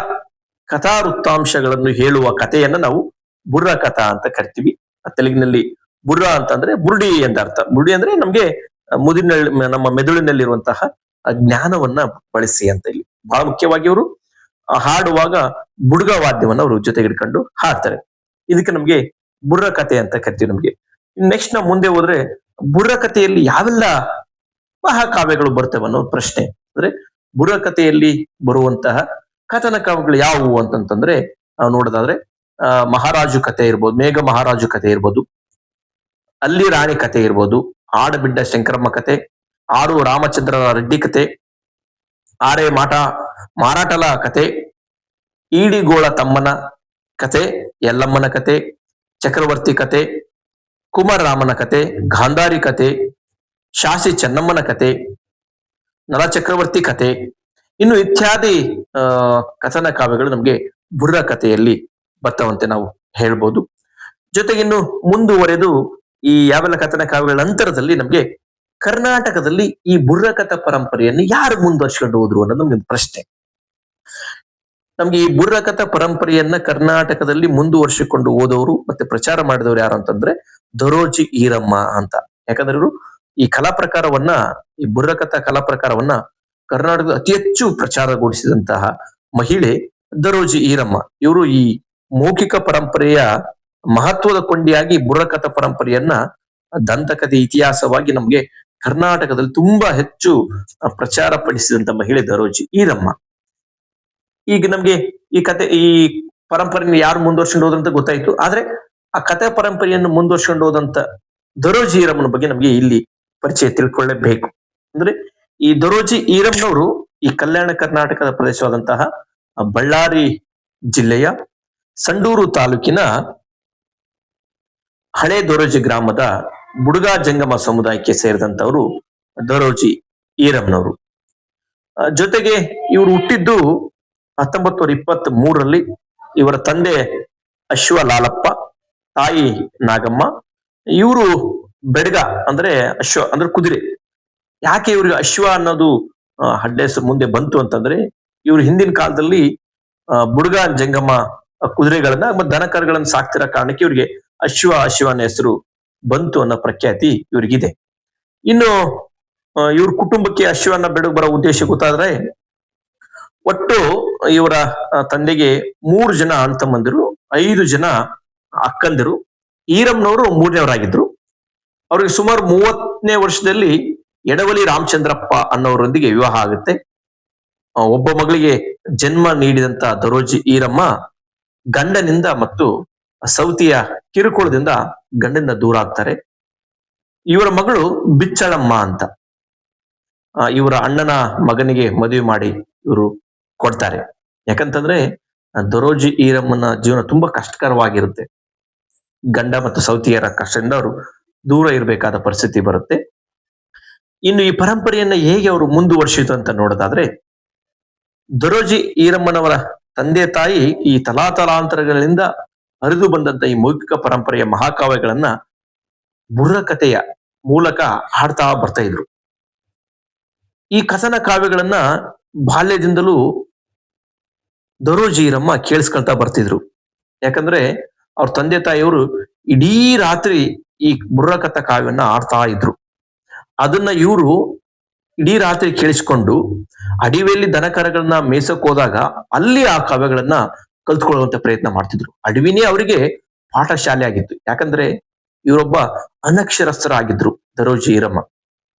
Speaker 1: ಕಥಾ ವೃತ್ತಾಂಶಗಳನ್ನು ಹೇಳುವ ಕಥೆಯನ್ನ ನಾವು ಬುರ್ರ ಕಥಾ ಅಂತ ಕರಿತೀವಿ. ತೆಲುಗಿನಲ್ಲಿ ಬುರ್ರ ಅಂತಂದ್ರೆ ಬುರುಡಿ ಅಂತ ಅರ್ಥ. ಬುರುಡಿ ಅಂದ್ರೆ ನಮ್ಗೆ ನಮ್ಮ ಮೆದುಳಿನಲ್ಲಿರುವಂತಹ ಜ್ಞಾನವನ್ನ ಬಳಸಿ ಅಂತ. ಇಲ್ಲಿ ಬಹಳ ಮುಖ್ಯವಾಗಿ ಅವರು ಹಾಡುವಾಗ ಬುಡುಗ ವಾದ್ಯವನ್ನ ಅವರು ಜೊತೆಗಿಡ್ಕೊಂಡು ಹಾಡ್ತಾರೆ. ಇದಕ್ಕೆ ನಮ್ಗೆ ಬುರ್ರ ಕಥೆ ಅಂತ ಕರಿತೀವಿ. ನಮ್ಗೆ ನೆಕ್ಸ್ಟ್ ನಾವು ಮುಂದೆ ಹೋದ್ರೆ ಬುರ್ರ ಕಥೆಯಲ್ಲಿ ಯಾವೆಲ್ಲ ಮಹಾಕಾವ್ಯಗಳು ಬರ್ತವೆ ಅನ್ನೋ ಪ್ರಶ್ನೆ. ಅಂದ್ರೆ ಬುರ್ರ ಕಥೆಯಲ್ಲಿ ಬರುವಂತಹ ಕಥನ ಕಾವ್ಯಗಳು ಯಾವುವು ಅಂತಂತಂದ್ರೆ ನಾವು ನೋಡೋದಾದ್ರೆ ಮಹಾರಾಜು ಕಥೆ ಇರ್ಬೋದು, ಮೇಘ ಮಹಾರಾಜು ಕಥೆ ಇರ್ಬೋದು, ಅಲ್ಲಿ ರಾಣಿ ಕಥೆ ಇರ್ಬೋದು, ಆಡಬಿಡ್ಡ ಶಂಕರಮ್ಮ ಕಥೆ, ಆರು ರಾಮಚಂದ್ರರ ರೆಡ್ಡಿ ಕಥೆ, ಆರೆ ಮಾರಾಟಲ ಕಥೆ, ಈಡಿಗೋಳ ತಮ್ಮನ ಕಥೆ, ಯಲ್ಲಮ್ಮನ ಕಥೆ, ಚಕ್ರವರ್ತಿ ಕಥೆ, ಕುಮಾರರಾಮನ ಕಥೆ, ಗಾಂಧಾರಿ ಕಥೆ, ಶಾಸಿ ಚೆನ್ನಮ್ಮನ ಕಥೆ, ನಲಚಕ್ರವರ್ತಿ ಕಥೆ, ಇನ್ನು ಇತ್ಯಾದಿ ಕಥನ ಕಾವ್ಯಗಳು ನಮ್ಗೆ ಬುರ್ರ ಕಥೆಯಲ್ಲಿ ಬರ್ತವಂತೆ ನಾವು ಹೇಳ್ಬೋದು. ಜೊತೆಗಿನ್ನು ಮುಂದುವರೆದು ಈ ಯಾವೆಲ್ಲ ಕಥನ ಕಾವ್ಯಗಳ ನಂತರದಲ್ಲಿ ನಮ್ಗೆ ಕರ್ನಾಟಕದಲ್ಲಿ ಈ ಬುರ್ರಕಥಾ ಪರಂಪರೆಯನ್ನು ಯಾರು ಮುಂದುವರ್ಸ್ಕೊಂಡು ಹೋದ್ರು ಅನ್ನೋದು ನಮ್ಗೆ ಪ್ರಶ್ನೆ. ನಮ್ಗೆ ಈ ಬುರ್ರಕಥಾ ಪರಂಪರೆಯನ್ನ ಕರ್ನಾಟಕದಲ್ಲಿ ಮುಂದುವರ್ಸಿಕೊಂಡು ಹೋದವರು ಮತ್ತೆ ಪ್ರಚಾರ ಮಾಡಿದವರು ಯಾರು ಅಂತಂದ್ರೆ ದರೋಜಿ ಈರಮ್ಮ ಅಂತ. ಯಾಕಂದ್ರೆ ಇವರು ಈ ಕಲಾ ಪ್ರಕಾರವನ್ನ, ಈ ಬುರ್ರಕಥಾ ಕಲಾ ಪ್ರಕಾರವನ್ನ ಕರ್ನಾಟಕದ ಅತಿ ಹೆಚ್ಚು ಪ್ರಚಾರಗೊಳಿಸಿದಂತಹ ಮಹಿಳೆ ದರೋಜಿ ಈರಮ್ಮ. ಇವರು ಈ ಮೌಖಿಕ ಪರಂಪರೆಯ ಮಹತ್ವದ ಕೊಂಡಿಯಾಗಿ ಬುರ್ರಕಥಾ ಪರಂಪರೆಯನ್ನ ದಂತಕಥೆ ಇತಿಹಾಸವಾಗಿ ನಮ್ಗೆ ಕರ್ನಾಟಕದಲ್ಲಿ ತುಂಬಾ ಹೆಚ್ಚು ಪ್ರಚಾರ ಪಡಿಸಿದಂತ ಮಹಿಳೆ ದರೋಜಿ ಈರಮ್ಮ. ಈಗ ನಮ್ಗೆ ಈ ಪರಂಪರೆಯನ್ನು ಯಾರು ಮುಂದುವರ್ಸ್ಕೊಂಡು ಹೋದ್ರಂತ ಗೊತ್ತಾಯ್ತು. ಆದ್ರೆ ಆ ಕಥೆ ಪರಂಪರೆಯನ್ನು ಮುಂದುವರ್ಸ್ಕೊಂಡು ಹೋದಂತ ದರೋಜಿ ಈರಮ್ಮನ ಬಗ್ಗೆ ನಮ್ಗೆ ಇಲ್ಲಿ ಪರಿಚಯ ತಿಳ್ಕೊಳ್ಳೇಬೇಕು. ಅಂದ್ರೆ ಈ ದರೋಜಿ ಈರಮ್ಮನವರು ಈ ಕಲ್ಯಾಣ ಕರ್ನಾಟಕದ ಪ್ರದೇಶವಾದಂತಹ ಬಳ್ಳಾರಿ ಜಿಲ್ಲೆಯ ಸಂಡೂರು ತಾಲೂಕಿನ ಹಳೆ ದೊರೋಜಿ ಗ್ರಾಮದ ಬುಡುಗ ಜಂಗಮ ಸಮುದಾಯಕ್ಕೆ ಸೇರಿದಂತವರು ದರೋಜಿ ಈರಮ್ಮನವರು. ಜೊತೆಗೆ ಇವರು ಹುಟ್ಟಿದ್ದು 1923ರಲ್ಲಿ. ಇವರ ತಂದೆ ಅಶ್ವ ಲಾಲಪ್ಪ, ತಾಯಿ ನಾಗಮ್ಮ. ಇವರು ಬೆಡಗ ಅಂದ್ರೆ ಅಶ್ವ ಅಂದ್ರೆ ಕುದುರೆ. ಯಾಕೆ ಇವ್ರಿಗೆ ಅಶ್ವ ಅನ್ನೋದು ಅಡ್ಡ ಹೆಸರು ಮುಂದೆ ಬಂತು ಅಂತಂದ್ರೆ ಇವರು ಹಿಂದಿನ ಕಾಲದಲ್ಲಿ ಬುಡುಗ ಜಂಗಮ ಕುದುರೆಗಳನ್ನ ಮತ್ತೆ ದನಕರುಗಳನ್ನ ಸಾಕ್ತಿರೋ ಕಾರಣಕ್ಕೆ ಇವ್ರಿಗೆ ಅಶ್ವ ಅನ್ನೋ ಹೆಸರು ಬಂತು ಅನ್ನೋ ಪ್ರಖ್ಯಾತಿ ಇವ್ರಿಗಿದೆ. ಇನ್ನು ಇವ್ರ ಕುಟುಂಬಕ್ಕೆ ಅಶ್ವನ್ನ ಬೆಡಗ್ ಬರೋ ಉದ್ದೇಶ ಗೊತ್ತಾದ್ರೆ ಒಟ್ಟು ಇವರ ತಂದೆಗೆ 3 ಜನ ಅಣ್ಣ ತಮ್ಮಂದಿರು, 5 ಜನ ಅಕ್ಕಂದಿರು. ಈರಮ್ಮನವರು 3ನೇವರಾಗಿದ್ರು. ಅವ್ರಿಗೆ ಸುಮಾರು 30ನೇ ವರ್ಷದಲ್ಲಿ ಎಡವಲಿ ರಾಮಚಂದ್ರಪ್ಪ ಅನ್ನೋರೊಂದಿಗೆ ವಿವಾಹ ಆಗುತ್ತೆ. ಒಬ್ಬ ಮಗಳಿಗೆ ಜನ್ಮ ನೀಡಿದಂತ ದರೋಜಿ ಈರಮ್ಮ ಗಂಡನಿಂದ ಮತ್ತು ಸೌತಿಯ ಕಿರುಕುಳದಿಂದ ಗಂಡನಿಂದ ದೂರ ಆಗ್ತಾರೆ. ಇವರ ಮಗಳು ಬಿಚ್ಚಳಮ್ಮ ಅಂತ ಇವರ ಅಣ್ಣನ ಮಗನಿಗೆ ಮದುವೆ ಮಾಡಿ ಇವರು ಕೊಡ್ತಾರೆ. ಯಾಕಂತಂದ್ರೆ ದರೋಜಿ ಈರಮ್ಮನ ಜೀವನ ತುಂಬಾ ಕಷ್ಟಕರವಾಗಿರುತ್ತೆ. ಗಂಡ ಮತ್ತು ಸೌತಿಯರ ಕಷ್ಟದಿಂದ ಅವರು ದೂರ ಇರಬೇಕಾದ ಪರಿಸ್ಥಿತಿ ಬರುತ್ತೆ. ಇನ್ನು ಈ ಪರಂಪರೆಯನ್ನ ಹೇಗೆ ಅವರು ಮುಂದುವರ್ಸಿತು ಅಂತ ನೋಡೋದಾದ್ರೆ ದರೋಜಿ ಈರಮ್ಮನವರ ತಂದೆ ತಾಯಿ ಈ ತಲಾತಲಾಂತರಗಳಿಂದ ಹರಿದು ಬಂದಂತ ಈ ಮೌಖಿಕ ಪರಂಪರೆಯ ಮಹಾಕಾವ್ಯಗಳನ್ನ ಬುರ್ರಕಥೆಯ ಮೂಲಕ ಹಾಡ್ತಾ ಬರ್ತಾ ಇದ್ರು. ಈ ಕಥನ ಕಾವ್ಯಗಳನ್ನ ಬಾಲ್ಯದಿಂದಲೂ ದರೋಜಿ ಈರಮ್ಮ ಕೇಳಿಸ್ಕೊಳ್ತಾ ಬರ್ತಿದ್ರು. ಯಾಕಂದ್ರೆ ಅವ್ರ ತಂದೆ ತಾಯಿಯವರು ಇಡೀ ರಾತ್ರಿ ಈ ಬುರ್ರಕಥಾ ಕಾವ್ಯನ್ನ ಆಡ್ತಾ ಇದ್ರು. ಅದನ್ನ ಇವರು ಇಡೀ ರಾತ್ರಿ ಕೇಳಿಸ್ಕೊಂಡು ಅಡವಿಯಲ್ಲಿ ದನಕರಗಳನ್ನ ಮೇಸಕ್ ಹೋದಾಗ ಅಲ್ಲಿ ಆ ಕಾವ್ಯಗಳನ್ನ ಕಲ್ತ್ಕೊಳ್ಳುವಂತ ಪ್ರಯತ್ನ ಮಾಡ್ತಿದ್ರು. ಅಡವಿನೇ ಅವರಿಗೆ ಪಾಠಶಾಲೆ ಆಗಿತ್ತು. ಯಾಕಂದ್ರೆ ಇವರೊಬ್ಬ ಅನಕ್ಷರಸ್ಥರಾಗಿದ್ರು ದರೋಜಿ ಈರಮ್ಮ.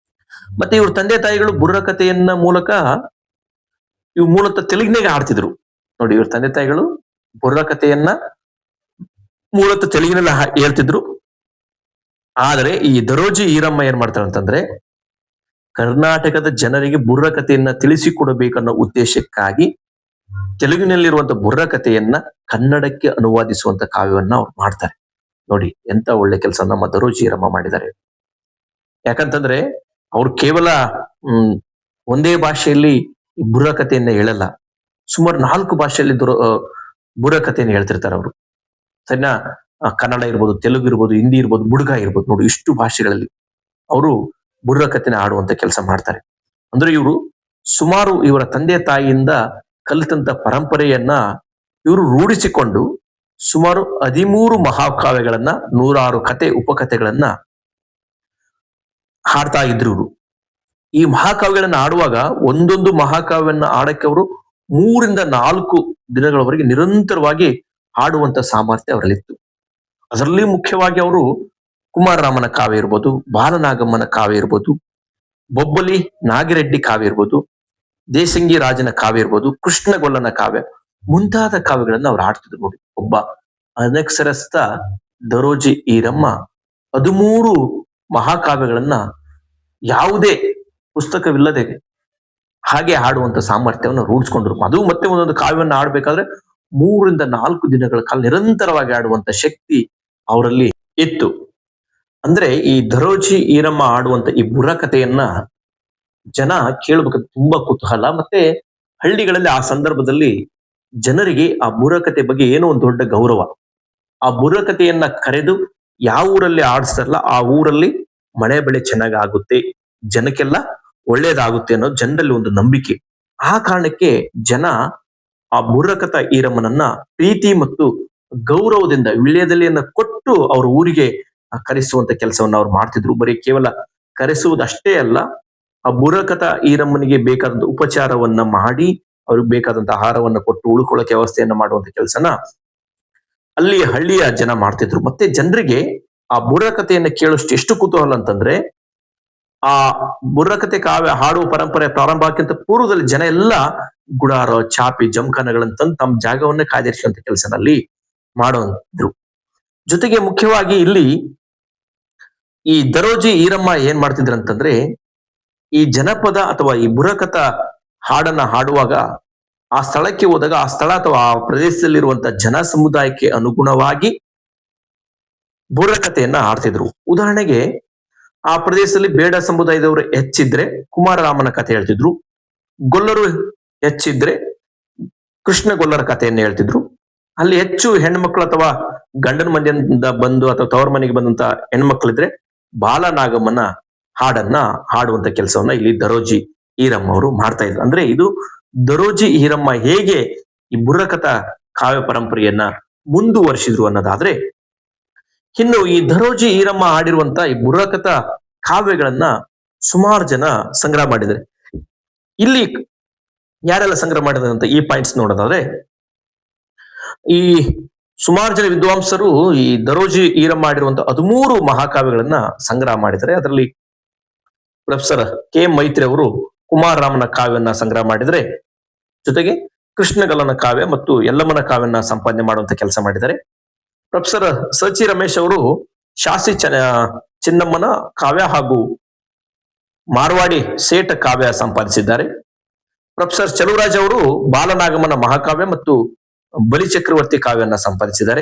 Speaker 1: ಮತ್ತೆ ಇವ್ರ ತಂದೆ ತಾಯಿಗಳು ಬುರ್ರಕಥೆಯನ್ನ ಮೂಲತಃ ತೆಲುಗಿನಾಗ ಆಡ್ತಿದ್ರು. ನೋಡಿ, ಇವ್ರ ತಂದೆ ತಾಯಿಗಳು ಬುರ್ರಕಥೆಯನ್ನ ಮೂಲತಃ ತೆಲುಗಿನೆಲ್ಲ ಹೇಳ್ತಿದ್ರು. ಆದರೆ ಈ ದರೋಜಿ ಈರಮ್ಮ ಏನ್ ಮಾಡ್ತಾಳೆ ಅಂತಂದ್ರೆ, ಕರ್ನಾಟಕದ ಜನರಿಗೆ ಬುರ್ರಕಥೆಯನ್ನ ತಿಳಿಸಿಕೊಡಬೇಕನ್ನೋ ಉದ್ದೇಶಕ್ಕಾಗಿ ತೆಲುಗಿನಲ್ಲಿರುವಂತ ಬುರ್ರಕಥೆಯನ್ನ ಕನ್ನಡಕ್ಕೆ ಅನುವಾದಿಸುವಂತ ಕಾವ್ಯವನ್ನ ಅವ್ರು ಮಾಡ್ತಾರೆ. ನೋಡಿ ಎಂತ ಒಳ್ಳೆ ಕೆಲಸ ನಮ್ಮ ದರೋಜಿ ಈರಮ್ಮ ಮಾಡಿದ್ದಾರೆ. ಯಾಕಂತಂದ್ರೆ ಅವ್ರು ಕೇವಲ ಹ್ಮ್ ಒಂದೇ ಭಾಷೆಯಲ್ಲಿ ಈ ಬುರ್ರಕಥೆಯನ್ನ ಹೇಳಲ್ಲ. ಸುಮಾರು 4 ಭಾಷೆಯಲ್ಲಿ ಬುರ್ರಕಥೆಯನ್ನು ಹೇಳ್ತಿರ್ತಾರೆ ಅವರು. ಸರಿನಾ? ಕನ್ನಡ ಇರ್ಬೋದು, ತೆಲುಗು ಇರ್ಬೋದು, ಹಿಂದಿ ಇರ್ಬೋದು, ಬುಡ್ಗ ಇರ್ಬೋದು, ನೋಡಿ ಇಷ್ಟು ಭಾಷೆಗಳಲ್ಲಿ ಅವರು ಬುರ್ರಕಥೆನ ಆಡುವಂತ ಕೆಲಸ ಮಾಡ್ತಾರೆ. ಅಂದ್ರೆ ಇವರು ಸುಮಾರು ಇವರ ತಂದೆ ತಾಯಿಯಿಂದ ಕಲಿತಂತ ಪರಂಪರೆಯನ್ನ ಇವರು ರೂಢಿಸಿಕೊಂಡು ಸುಮಾರು 13 ಮಹಾಕಾವ್ಯಗಳನ್ನ, 106 ಕತೆ ಉಪಕಥೆಗಳನ್ನ ಹಾಡ್ತಾ ಇದ್ರು ಇವರು. ಈ ಮಹಾಕಾವ್ಯಗಳನ್ನ ಆಡುವಾಗ ಒಂದೊಂದು ಮಹಾಕಾವ್ಯನ್ನ ಆಡಕ್ಕೆ ಅವರು 3 ರಿಂದ 4 ದಿನಗಳವರೆಗೆ ನಿರಂತರವಾಗಿ ಹಾಡುವಂತ ಸಾಮರ್ಥ್ಯ ಅವರಲ್ಲಿತ್ತು. ಅದರಲ್ಲಿ ಮುಖ್ಯವಾಗಿ ಅವರು ಕುಮಾರರಾಮನ ಕಾವ್ಯ ಇರ್ಬೋದು, ಬಾಲನಾಗಮ್ಮನ ಕಾವ್ಯ ಇರ್ಬೋದು, ಬೊಬ್ಬಲಿ ನಾಗಿರೆಡ್ಡಿ ಕಾವ್ಯ ಇರ್ಬೋದು, ದೇಸಂಗಿ ರಾಜನ ಕಾವ್ಯ ಇರ್ಬೋದು, ಕೃಷ್ಣಗೊಲ್ಲನ ಕಾವ್ಯ ಮುಂತಾದ ಕಾವ್ಯಗಳನ್ನ ಅವ್ರು ಆಡ್ತಿದ್ರು. ನೋಡಿ, ಒಬ್ಬ ಅನಕ್ಷರಸ್ಥ ದರೋಜಿ ಈರಮ್ಮ 13 ಮಹಾಕಾವ್ಯಗಳನ್ನ ಯಾವುದೇ ಪುಸ್ತಕವಿಲ್ಲದೆ ಹಾಗೆ ಹಾಡುವಂತ ಸಾಮರ್ಥ್ಯವನ್ನು ರೂಢಿಸ್ಕೊಂಡ್ರು. ಅದು ಮತ್ತೆ ಒಂದೊಂದು ಕಾವ್ಯವನ್ನ ಆಡ್ಬೇಕಾದ್ರೆ 3 ರಿಂದ 4 ದಿನಗಳ ಕಾಲ ನಿರಂತರವಾಗಿ ಆಡುವಂತ ಶಕ್ತಿ ಅವರಲ್ಲಿ ಇತ್ತು. ಅಂದ್ರೆ ಈ ದರೋಜಿ ಈರಮ್ಮ ಆಡುವಂತ ಈ ಬುರ್ರಕಥೆಯನ್ನ ಜನ ಕೇಳಬೇಕು, ತುಂಬಾ ಕುತೂಹಲ. ಮತ್ತೆ ಹಳ್ಳಿಗಳಲ್ಲಿ ಆ ಸಂದರ್ಭದಲ್ಲಿ ಜನರಿಗೆ ಆ ಬುರ್ರಕಥೆ ಬಗ್ಗೆ ಏನೋ ಒಂದು ದೊಡ್ಡ ಗೌರವ. ಆ ಬುರ್ರಕಥೆಯನ್ನ ಕರೆದು ಯಾವ ಊರಲ್ಲಿ ಆಡಿಸ್ತಾರಲ್ಲ ಆ ಊರಲ್ಲಿ ಮಳೆ ಬೆಳೆ ಚೆನ್ನಾಗಿ ಆಗುತ್ತೆ, ಜನಕ್ಕೆಲ್ಲ ಒಳ್ಳೇದಾಗುತ್ತೆ ಅನ್ನೋದು ಜನರಲ್ಲಿ ಒಂದು ನಂಬಿಕೆ. ಆ ಕಾರಣಕ್ಕೆ ಜನ ಆ ಬುರ್ರಕಥ ಈರಮ್ಮನನ್ನ ಪ್ರೀತಿ ಮತ್ತು ಗೌರವದಿಂದ ವಿಳ್ಯದೆಲೆಯನ್ನ ಕೊಟ್ಟು ಅವ್ರ ಊರಿಗೆ ಕರೆಸುವಂತ ಕೆಲಸವನ್ನ ಅವ್ರು ಮಾಡ್ತಿದ್ರು. ಬರೀ ಕೇವಲ ಕರೆಸುವುದಷ್ಟೇ ಅಲ್ಲ, ಆ ಬುರ್ರಕಥ ಈರಮ್ಮನಿಗೆ ಬೇಕಾದಂತ ಉಪಚಾರವನ್ನ ಮಾಡಿ ಅವ್ರಿಗೆ ಬೇಕಾದಂತ ಆಹಾರವನ್ನ ಕೊಟ್ಟು ಉಳ್ಕೊಳ್ಳೋಕೆ ವ್ಯವಸ್ಥೆಯನ್ನ ಮಾಡುವಂತ ಕೆಲಸನ ಅಲ್ಲಿ ಹಳ್ಳಿಯ ಜನ ಮಾಡ್ತಿದ್ರು. ಮತ್ತೆ ಜನರಿಗೆ ಆ ಬುರ್ರಕಥೆಯನ್ನ ಕೇಳೋಷ್ಟು ಎಷ್ಟು ಕುತೂಹಲ ಅಂತಂದ್ರೆ, ಆ ಬುರ್ರಕಥೆ ಕಾವ್ಯ ಹಾಡುವ ಪರಂಪರೆ ಪ್ರಾರಂಭ ಆಗಕ್ಕಿಂತ ಪೂರ್ವದಲ್ಲಿ ಜನ ಎಲ್ಲ ಗುಡಾರ, ಚಾಪಿ, ಜಮಖಾನಗಳನ್ನ ತಂದು ತಮ್ಮ ಜಾಗವನ್ನೇ ಕಾಯ್ದಿರಿಸುವಂತ ಕೆಲಸನಲ್ಲಿ ಮಾಡುವಂತಿದ್ರು. ಜೊತೆಗೆ ಮುಖ್ಯವಾಗಿ ಇಲ್ಲಿ ಈ ದರೋಜಿ ಈರಮ್ಮ ಏನ್ ಮಾಡ್ತಿದ್ರು ಅಂತಂದ್ರೆ, ಈ ಜನಪದ ಅಥವಾ ಈ ಬುರ್ರಕಥ ಹಾಡನ್ನ ಹಾಡುವಾಗ ಆ ಸ್ಥಳಕ್ಕೆ ಹೋದಾಗ ಆ ಸ್ಥಳ ಅಥವಾ ಆ ಪ್ರದೇಶದಲ್ಲಿರುವಂತ ಜನ ಸಮುದಾಯಕ್ಕೆ ಅನುಗುಣವಾಗಿ ಬುರ್ರಕಥೆಯನ್ನ ಹಾಡ್ತಿದ್ರು. ಉದಾಹರಣೆಗೆ ಆ ಪ್ರದೇಶದಲ್ಲಿ ಬೇಡ ಸಮುದಾಯದವರು ಹೆಚ್ಚಿದ್ರೆ ಕುಮಾರರಾಮನ ಕಥೆ ಹೇಳ್ತಿದ್ರು, ಗೊಲ್ಲರು ಹೆಚ್ಚಿದ್ರೆ ಕೃಷ್ಣಗೊಲ್ಲರ ಕಥೆಯನ್ನು ಹೇಳ್ತಿದ್ರು. ಅಲ್ಲಿ ಹೆಚ್ಚು ಹೆಣ್ಮಕ್ಳು ಅಥವಾ ಗಂಡನ ಮನೆಯಿಂದ ಬಂದು ಅಥವಾ ತವರ ಮನೆಗೆ ಬಂದಂತ ಹೆಣ್ಮಕ್ಳಿದ್ರೆ ಬಾಲನಾಗಮ್ಮನ ಹಾಡನ್ನ ಹಾಡುವಂತ ಕೆಲಸವನ್ನ ಇಲ್ಲಿ ದರೋಜಿ ಈರಮ್ಮ ಅವರು ಮಾಡ್ತಾ ಇದ್ರು. ಅಂದ್ರೆ ಇದು ದರೋಜಿ ಈರಮ್ಮ ಹೇಗೆ ಈ ಬುರ್ರಕಥ ಕಾವ್ಯ ಪರಂಪರೆಯನ್ನ ಮುಂದುವರಿಸಿದ್ರು ಅನ್ನೋದಾದ್ರೆ, ಇನ್ನು ಈ ದರೋಜಿ ಈರಮ್ಮ ಆಡಿರುವಂತ ಈ ಬುರ್ರಕಥ ಕಾವ್ಯಗಳನ್ನ ಸುಮಾರು ಜನ ಸಂಗ್ರಹ ಮಾಡಿದ್ದಾರೆ. ಇಲ್ಲಿ ಯಾರೆಲ್ಲ ಸಂಗ್ರಹ ಮಾಡಿದ್ದಾರೆ ಅಂತ ಈ ಪಾಯಿಂಟ್ಸ್ ನೋಡೋದಾದ್ರೆ, ಈ ಸುಮಾರು ಜನ ವಿದ್ವಾಂಸರು ಈ ದರೋಜಿ ಈರಮ್ಮ ಆಡಿರುವಂತ 13 ಮಹಾಕಾವ್ಯಗಳನ್ನ ಸಂಗ್ರಹ ಮಾಡಿದ್ದಾರೆ. ಅದರಲ್ಲಿ ಪ್ರೊಫೆಸರ್ ಕೆ ಮೈತ್ರಿ ಅವರು ಕುಮಾರರಾಮನ ಕಾವ್ಯನ ಸಂಗ್ರಹ ಮಾಡಿದರೆ, ಜೊತೆಗೆ ಕೃಷ್ಣಗಲ್ಲನ ಕಾವ್ಯ ಮತ್ತು ಯಲ್ಲಮ್ಮನ ಕಾವ್ಯನ ಸಂಪಾದನೆ ಮಾಡುವಂತ ಕೆಲಸ ಮಾಡಿದ್ದಾರೆ. ಪ್ರೊಫೆಸರ್ ಸಚಿ ರಮೇಶ್ ಅವರು ಶಾಸ್ತ್ರಿ ಚಿನ್ನಮ್ಮನ ಕಾವ್ಯ ಹಾಗೂ ಮಾರ್ವಾಡಿ ಸೇಠ ಕಾವ್ಯ ಸಂಪಾದಿಸಿದ್ದಾರೆ. ಪ್ರೊಫೆಸರ್ ಚಲುವರಾಜ್ ಅವರು ಬಾಲನಾಗಮನ ಮಹಾಕಾವ್ಯ ಮತ್ತು ಬಲಿಚಕ್ರವರ್ತಿ ಕಾವ್ಯನ ಸಂಪಾದಿಸಿದ್ದಾರೆ.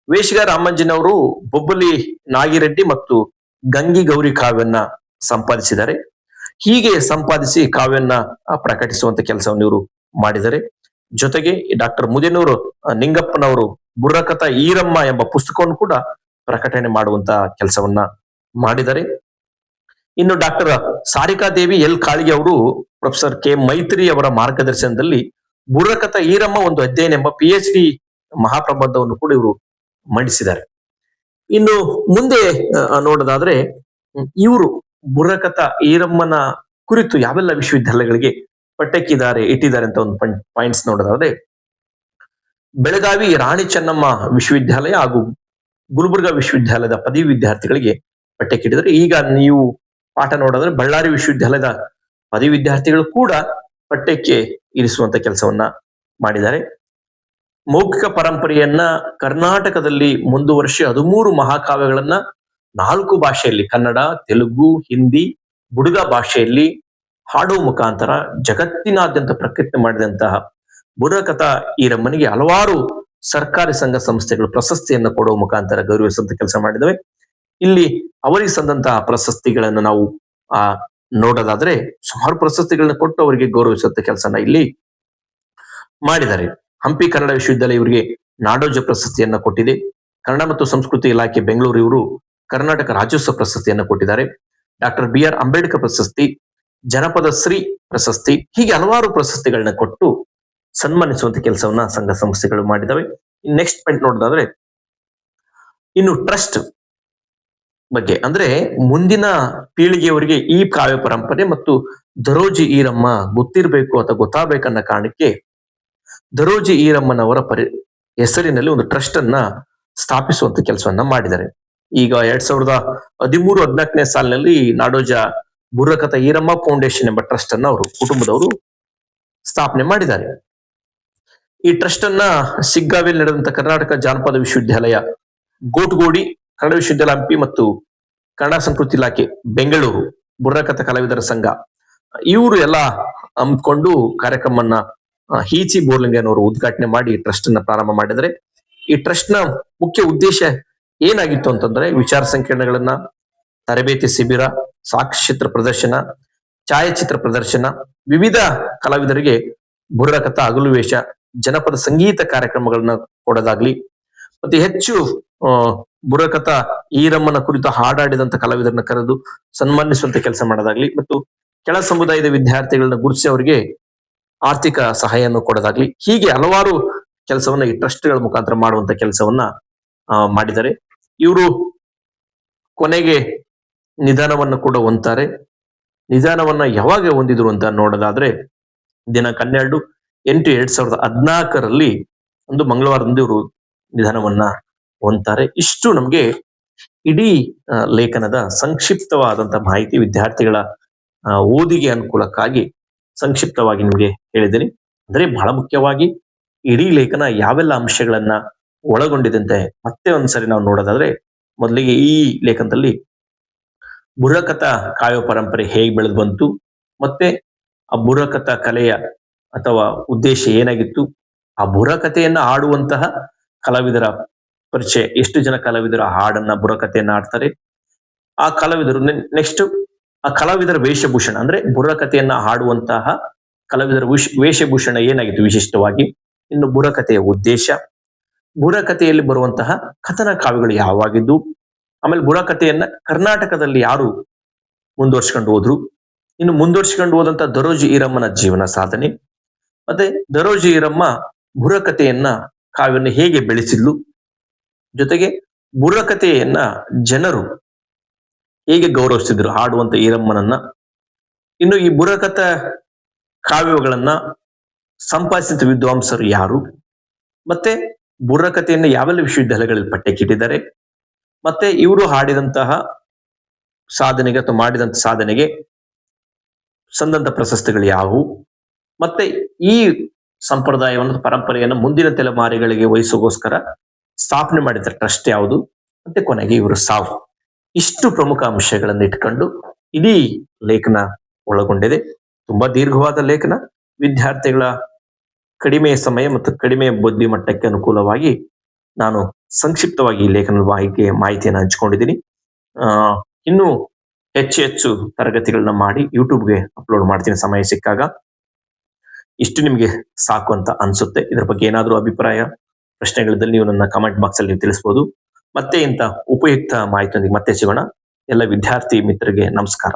Speaker 1: ವೇಷಗ ರಾಮಂಜಿನವರು ಬೊಬ್ಬಲಿ ನಾಗಿರೆಡ್ಡಿ ಮತ್ತು ಗಂಗಿ ಗೌರಿ ಕಾವ್ಯನ ಸಂಪಾದಿಸಿದ್ದಾರೆ. ಹೀಗೆ ಸಂಪಾದಿಸಿ ಕಾವ್ಯನ ಪ್ರಕಟಿಸುವಂತ ಕೆಲಸವನ್ನು ಇವರು ಮಾಡಿದ್ದಾರೆ. ಜೊತೆಗೆ ಡಾಕ್ಟರ್ ಮುದೇನೂರು ನಿಂಗಪ್ಪನವರು ಬುರ್ರಕಥ ಈರಮ್ಮ ಎಂಬ ಪುಸ್ತಕವನ್ನು ಕೂಡ ಪ್ರಕಟಣೆ ಮಾಡುವಂತ ಕೆಲಸವನ್ನ ಮಾಡಿದ್ದಾರೆ. ಇನ್ನು ಡಾಕ್ಟರ್ ಸಾರಿಕಾದೇವಿ ಎಲ್ ಕಾಳಿಗೆ ಅವರು ಪ್ರೊಫೆಸರ್ ಕೆ ಮೈತ್ರಿ ಅವರ ಮಾರ್ಗದರ್ಶನದಲ್ಲಿ ಬುರ್ರಕಥ ಈರಮ್ಮ ಒಂದು ಅಧ್ಯಯನ ಎಂಬ PhD ಮಹಾಪ್ರಬಂಧವನ್ನು ಕೂಡ ಇವರು ಮಂಡಿಸಿದ್ದಾರೆ. ಇನ್ನು ಮುಂದೆ ನೋಡೋದಾದ್ರೆ, ಇವರು ಬುರ್ರಕಥ ಈರಮ್ಮನ ಕುರಿತು ಯಾವೆಲ್ಲ ವಿಶ್ವವಿದ್ಯಾಲಯಗಳಿಗೆ ಇಟ್ಟಿದ್ದಾರೆ ಅಂತ ಒಂದು ಪಾಯಿಂಟ್ಸ್ ನೋಡೋದಾದ್ರೆ, ಬೆಳಗಾವಿ ರಾಣಿ ಚೆನ್ನಮ್ಮ ವಿಶ್ವವಿದ್ಯಾಲಯ ಹಾಗೂ ಗುಲ್ಬರ್ಗಾ ವಿಶ್ವವಿದ್ಯಾಲಯದ ಪದವಿ ವಿದ್ಯಾರ್ಥಿಗಳಿಗೆ ಪಠ್ಯಕ್ಕಿಟ್ಟಿದ್ದಾರೆ. ಈಗ ನೀವು ಪಾಠ ನೋಡಿದ್ರೆ ಬಳ್ಳಾರಿ ವಿಶ್ವವಿದ್ಯಾಲಯದ ಪದವಿ ವಿದ್ಯಾರ್ಥಿಗಳು ಕೂಡ ಪಠ್ಯಕ್ಕೆ ಇರಿಸುವಂತ ಕೆಲಸವನ್ನ ಮಾಡಿದ್ದಾರೆ. ಮೌಖಿಕ ಪರಂಪರೆಯನ್ನ ಕರ್ನಾಟಕದಲ್ಲಿ ಮುಂದುವರಿಸಿ 13 ಮಹಾಕಾವ್ಯಗಳನ್ನ 4 ಭಾಷೆಯಲ್ಲಿ ಕನ್ನಡ, ತೆಲುಗು, ಹಿಂದಿ, ಬುಡುಗ ಭಾಷೆಯಲ್ಲಿ ಹಾಡುವ ಮುಖಾಂತರ ಜಗತ್ತಿನಾದ್ಯಂತ ಪ್ರಖ್ಯಾತಿ ಮಾಡಿದಂತಹ ಬುರ್ರಕಥಾ ಈರಮ್ಮನಿಗೆ ಹಲವಾರು ಸರ್ಕಾರಿ ಸಂಘ ಸಂಸ್ಥೆಗಳು ಪ್ರಶಸ್ತಿಯನ್ನು ಕೊಡುವ ಮುಖಾಂತರ ಗೌರವಿಸುವಂತ ಕೆಲಸ ಮಾಡಿದವೆ. ಇಲ್ಲಿ ಅವರಿಗೆ ಸಂದಂತಹ ಪ್ರಶಸ್ತಿಗಳನ್ನು ನಾವು ಆ ನೋಡೋದಾದ್ರೆ ಸುಮಾರು ಪ್ರಶಸ್ತಿಗಳನ್ನ ಕೊಟ್ಟು ಅವರಿಗೆ ಗೌರವಿಸುವಂತ ಕೆಲಸನ ಇಲ್ಲಿ ಮಾಡಿದ್ದಾರೆ. ಹಂಪಿ ಕನ್ನಡ ವಿಶ್ವವಿದ್ಯಾಲಯ ಇವರಿಗೆ ನಾಡೋಜ ಪ್ರಶಸ್ತಿಯನ್ನ ಕೊಟ್ಟಿದೆ. ಕನ್ನಡ ಮತ್ತು ಸಂಸ್ಕೃತಿ ಇಲಾಖೆ ಬೆಂಗಳೂರು ಇವರು ಕರ್ನಾಟಕ ರಾಜ್ಯೋತ್ಸವ ಪ್ರಶಸ್ತಿಯನ್ನು ಕೊಟ್ಟಿದ್ದಾರೆ. ಡಾಕ್ಟರ್ BR ಅಂಬೇಡ್ಕರ್ ಪ್ರಶಸ್ತಿ, ಜನಪದ ಶ್ರೀ ಪ್ರಶಸ್ತಿ, ಹೀಗೆ ಹಲವಾರು ಪ್ರಶಸ್ತಿಗಳನ್ನ ಕೊಟ್ಟು ಸನ್ಮಾನಿಸುವಂತ ಕೆಲಸವನ್ನ ಸಂಘ ಸಂಸ್ಥೆಗಳು ಮಾಡಿದವೆ. ನೆಕ್ಸ್ಟ್ ಪಾಯಿಂಟ್ ನೋಡೋದಾದ್ರೆ ಇನ್ನು ಟ್ರಸ್ಟ್ ಬಗ್ಗೆ, ಅಂದ್ರೆ ಮುಂದಿನ ಪೀಳಿಗೆಯವರಿಗೆ ಈ ಕಾವ್ಯ ಪರಂಪರೆ ಮತ್ತು ದರೋಜಿ ಈರಮ್ಮ ಗೊತ್ತಿರಬೇಕು ಅಥವಾ ಗೊತ್ತಾಗಬೇಕನ್ನ ಕಾರಣಕ್ಕೆ ದರೋಜಿ ಈರಮ್ಮನವರ ಹೆಸರಿನಲ್ಲಿ ಒಂದು ಟ್ರಸ್ಟ್ ಅನ್ನ ಸ್ಥಾಪಿಸುವಂತ ಕೆಲಸವನ್ನ ಮಾಡಿದ್ದಾರೆ. ಈಗ 2013-14ನೇ ಸಾಲಿನಲ್ಲಿ ನಾಡೋಜ ಬುರ್ರಕಥಾ ಈರಮ್ಮ ಫೌಂಡೇಶನ್ ಎಂಬ ಟ್ರಸ್ಟ್ ಅನ್ನ ಅವರು ಕುಟುಂಬದವರು ಸ್ಥಾಪನೆ ಮಾಡಿದ್ದಾರೆ. ಈ ಟ್ರಸ್ಟ್ ಅನ್ನ ಶಿಗ್ಗಾವಿಯಲ್ಲಿ ನಡೆದಂತ ಕರ್ನಾಟಕ ಜಾನಪದ ವಿಶ್ವವಿದ್ಯಾಲಯ, ಗೋಟಗೋಡಿ ಕನ್ನಡ ವಿಶ್ವವಿದ್ಯಾಲಯ ಹಂಪಿ ಮತ್ತು ಕನ್ನಡ ಸಂಸ್ಕೃತಿ ಇಲಾಖೆ ಬೆಂಗಳೂರು, ಬುರ್ರಕಥಾ ಕಲಾವಿದರ ಸಂಘ ಇವರು ಎಲ್ಲ ಹಮ್ಮಿಕೊಂಡು ಕಾರ್ಯಕ್ರಮವನ್ನ ಹೀಚಿ ಬೋರ್ಲಿಂಗನವರು ಉದ್ಘಾಟನೆ ಮಾಡಿ ಟ್ರಸ್ಟ್ ಅನ್ನ ಪ್ರಾರಂಭ ಮಾಡಿದರೆ, ಈ ಟ್ರಸ್ಟ್ ನ ಮುಖ್ಯ ಉದ್ದೇಶ ಏನಾಗಿತ್ತು ಅಂತಂದ್ರೆ ವಿಚಾರ ಸಂಕಿರಣಗಳನ್ನ, ತರಬೇತಿ ಶಿಬಿರ, ಸಾಕ್ಷ್ಯಚಿತ್ರ ಪ್ರದರ್ಶನ, ಛಾಯಾಚಿತ್ರ ಪ್ರದರ್ಶನ, ವಿವಿಧ ಕಲಾವಿದರಿಗೆ ಬುರ್ರಕಥಾ, ಹಗಲು ವೇಷ, ಜನಪದ ಸಂಗೀತ ಕಾರ್ಯಕ್ರಮಗಳನ್ನ ಕೊಡೋದಾಗ್ಲಿ, ಮತ್ತೆ ಹೆಚ್ಚು ಬುರ್ರಕಥಾ ಈರಮ್ಮನ ಕುರಿತು ಹಾಡಾಡಿದಂತ ಕಲಾವಿದರನ್ನ ಕರೆದು ಸನ್ಮಾನಿಸುವಂತ ಕೆಲಸ ಮಾಡೋದಾಗ್ಲಿ, ಮತ್ತು ಕೆಳ ಸಮುದಾಯದ ವಿದ್ಯಾರ್ಥಿಗಳನ್ನ ಗುರುತಿಸಿ ಅವರಿಗೆ ಆರ್ಥಿಕ ಸಹಾಯವನ್ನು ಕೊಡೋದಾಗ್ಲಿ, ಹೀಗೆ ಹಲವಾರು ಕೆಲಸವನ್ನ ಈ ಟ್ರಸ್ಟ್ಗಳ ಮುಖಾಂತರ ಮಾಡುವಂತ ಕೆಲಸವನ್ನ ಮಾಡಿದ್ದಾರೆ. ಇವರು ಕೊನೆಗೆ ನಿಧಾನವನ್ನು ಕೂಡ ಹೊಂದ್ತಾರೆ. ನಿಧಾನವನ್ನ ಯಾವಾಗ ಹೊಂದಿದ್ರು ಅಂತ ನೋಡೋದಾದ್ರೆ ದಿನಾಂಕ 12/8/2014 ಒಂದು ಮಂಗಳವಾರದಂದು ಇವರು ನಿಧಾನವನ್ನ ಹೊಂದ್ತಾರೆ. ಇಷ್ಟು ನಮ್ಗೆ ಇಡೀ ಲೇಖನದ ಸಂಕ್ಷಿಪ್ತವಾದಂತ ಮಾಹಿತಿ ವಿದ್ಯಾರ್ಥಿಗಳ ಓದಿಗೆ ಅನುಕೂಲಕ್ಕಾಗಿ ಸಂಕ್ಷಿಪ್ತವಾಗಿ ನಿಮ್ಗೆ ಹೇಳಿದ್ದೀನಿ. ಅಂದ್ರೆ ಬಹಳ ಮುಖ್ಯವಾಗಿ ಇಡೀ ಲೇಖನ ಯಾವೆಲ್ಲ ಅಂಶಗಳನ್ನ ಒಳಗೊಂಡಿದಂತೆ ಮತ್ತೆ ಒಂದ್ಸರಿ ನಾವು ನೋಡೋದಾದ್ರೆ, ಮೊದಲಿಗೆ ಈ ಲೇಖನದಲ್ಲಿ ಬುರ್ರಕಥಾ ಕಾವ್ಯ ಪರಂಪರೆ ಹೇಗೆ ಬೆಳೆದು ಬಂತು, ಮತ್ತೆ ಆ ಬುರ್ರಕಥಾ ಕಲೆಯ ಅಥವಾ ಉದ್ದೇಶ ಏನಾಗಿತ್ತು, ಆ ಬುರ್ರಕಥೆಯನ್ನ ಆಡುವಂತಹ ಕಲಾವಿದರ ಪರಿಚಯ, ಎಷ್ಟು ಜನ ಕಲಾವಿದರ ಹಾಡನ್ನ ಬುರ್ರಕಥೆಯನ್ನ ಆಡ್ತಾರೆ, ಆ ಕಲಾವಿದರು ನೆಕ್ಸ್ಟ್ ಆ ಕಲಾವಿದರ ವೇಷಭೂಷಣ, ಅಂದ್ರೆ ಬುರ್ರಕಥೆಯನ್ನ ಹಾಡುವಂತಹ ಕಲಾವಿದರ ವೇಷಭೂಷಣ ಏನಾಗಿತ್ತು ವಿಶಿಷ್ಟವಾಗಿ, ಇನ್ನು ಬುರ್ರಕಥೆಯ ಉದ್ದೇಶ, ಬುರ್ರಕಥೆಯಲ್ಲಿ ಬರುವಂತಹ ಕಥನ ಕಾವ್ಯಗಳು ಯಾವಾಗಿದ್ದು, ಆಮೇಲೆ ಬುರ್ರಕಥೆಯನ್ನ ಕರ್ನಾಟಕದಲ್ಲಿ ಯಾರು ಮುಂದುವರ್ಸ್ಕೊಂಡು ಹೋದ್ರು, ಇನ್ನು ಮುಂದುವರ್ಸ್ಕೊಂಡು ಹೋದಂತ ದರೋಜಿ ಈರಮ್ಮನ ಜೀವನ ಸಾಧನೆ, ಮತ್ತೆ ದರೋಜಿ ಈರಮ್ಮ ಬುರ್ರಕಥೆಯನ್ನ ಕಾವ್ಯವನ್ನು ಹೇಗೆ ಬೆಳೆಸಿದ್ಲು, ಜೊತೆಗೆ ಬುರ್ರಕಥೆಯನ್ನ ಜನರು ಹೇಗೆ ಗೌರವಿಸಿದ್ರು ಹಾಡುವಂತ ಈರಮ್ಮನನ್ನ, ಇನ್ನು ಈ ಬುರ್ರಕಥಾ ಕಾವ್ಯಗಳನ್ನ ಸಂಪಾದಿಸಿದ ವಿದ್ವಾಂಸರು ಯಾರು, ಮತ್ತೆ ಬುರ್ರಕಥೆಯನ್ನ ಯಾವೆಲ್ಲ ವಿಶ್ವವಿದ್ಯಾಲಯಗಳಲ್ಲಿ ಪಠ್ಯಕ್ಕಿಟ್ಟಿದ್ದಾರೆ, ಮತ್ತೆ ಇವರು ಹಾಡಿದಂತಹ ಸಾಧನೆಗೆ ಅಥವಾ ಮಾಡಿದಂತ ಸಾಧನೆಗೆ ಸಂದಂತ ಪ್ರಶಸ್ತಿಗಳು ಯಾವುವು, ಮತ್ತೆ ಈ ಸಂಪ್ರದಾಯವನ್ನು ಪರಂಪರೆಯನ್ನು ಮುಂದಿನ ತಲೆಮಾರಿಗಳಿಗೆ ವಹಿಸೋಗೋಸ್ಕರ ಸ್ಥಾಪನೆ ಮಾಡಿದ ಟ್ರಸ್ಟ್ ಯಾವುದು, ಮತ್ತೆ ಕೊನೆಗೆ ಇವರು ಸಾವು. ಇಷ್ಟು ಪ್ರಮುಖ ಅಂಶಗಳನ್ನು ಇಟ್ಕೊಂಡು ಇಡೀ ಲೇಖನ ಒಳಗೊಂಡಿದೆ. ತುಂಬಾ ದೀರ್ಘವಾದ ಲೇಖನ, ವಿದ್ಯಾರ್ಥಿಗಳ ಕಡಿಮೆ ಸಮಯ ಮತ್ತು ಕಡಿಮೆ ಬುದ್ಧಿಮಟ್ಟಕ್ಕೆ ಅನುಕೂಲವಾಗಿ ನಾನು ಸಂಕ್ಷಿಪ್ತವಾಗಿ ಈ ಲೇಖನದ ಮಾಹಿತಿಯನ್ನು ಹಂಚಿಕೊಂಡಿದ್ದೀನಿ. ಇನ್ನು ಹೆಚ್ಚು ತರಗತಿಗಳನ್ನ ಮಾಡಿ ಯೂಟ್ಯೂಬ್ಗೆ ಅಪ್ಲೋಡ್ ಮಾಡ್ತೀನಿ ಸಮಯ ಸಿಕ್ಕಾಗ. ಇಷ್ಟು ನಿಮ್ಗೆ ಸಾಕು ಅಂತ ಅನ್ಸುತ್ತೆ. ಇದರ ಬಗ್ಗೆ ಏನಾದರೂ ಅಭಿಪ್ರಾಯ, ಪ್ರಶ್ನೆಗಳಿದ್ದಲ್ಲಿ ನೀವು ನನ್ನ ಕಮೆಂಟ್ ಬಾಕ್ಸ್ ಅಲ್ಲಿ ತಿಳಿಸಬಹುದು. ಮತ್ತೆ ಇಂಥ ಉಪಯುಕ್ತ ಮಾಹಿತಿಯೊಂದಿಗೆ ಮತ್ತೆ ಸಿಗೋಣ. ಎಲ್ಲ ವಿದ್ಯಾರ್ಥಿ ಮಿತ್ರರಿಗೆ ನಮಸ್ಕಾರ.